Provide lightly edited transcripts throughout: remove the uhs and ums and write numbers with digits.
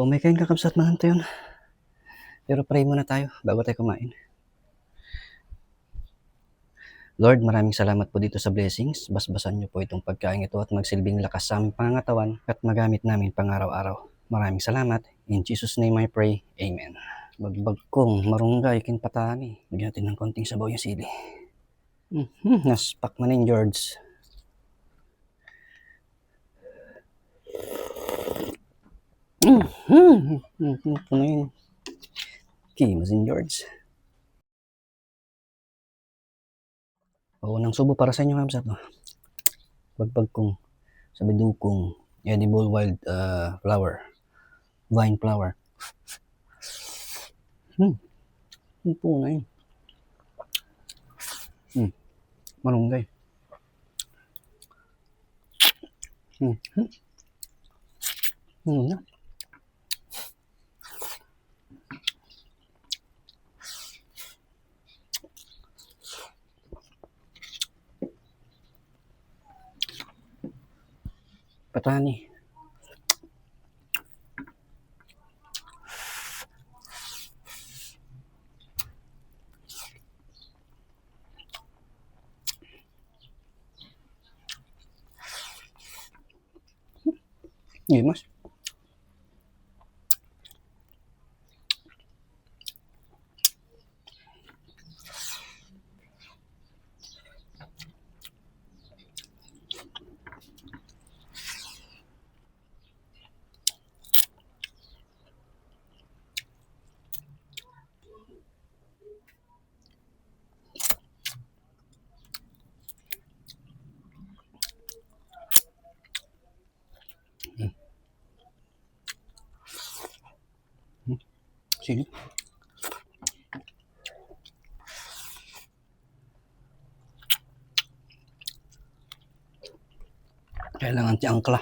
May kain kakabsat man ito yun. Pero pray muna tayo bago tayo kumain. Lord, maraming salamat po dito sa blessings. Basbasan niyo po itong pagkain ito at magsilbing lakas sa aming pangangatawan at magamit namin pang-araw-araw. Maraming salamat. In Jesus' name I pray. Amen. Bagbag kong marunggay kinpatani. Bigyan natin ng konting sabaw yung sili. Naspak man in George. Kumain. Kimas in George. Unang subo para sa inyo, kabsat. Bagbag kong sa bidukong edible wild flower. Vine flower. Yung po na yun. Malunggay. Na. Patani. Mas. Sini. Kailangan ti angkla.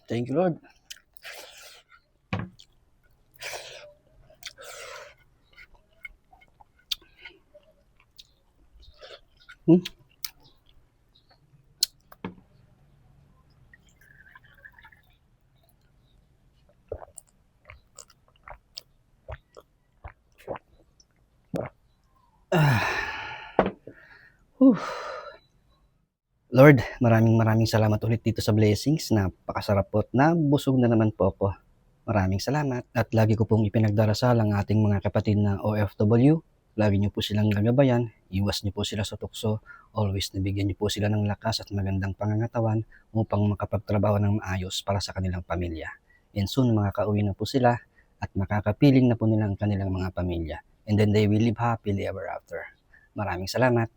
Thank you, Lord. Lord, maraming salamat ulit dito sa blessings. Napakasarap po at nabusog na naman po ako. Maraming salamat. At lagi ko pong ipinagdarasal ang ating mga kapatid na OFW. Lagi niyo po silang gagabayan. Iwas niyo po sila sa tukso. Always nabigyan niyo po sila ng lakas at magandang pangangatawan upang makapagtrabaho ng maayos para sa kanilang pamilya. And soon makakauwi na po sila at makakapiling na po nila ang kanilang mga pamilya. And then they will live happily ever after. Maraming salamat.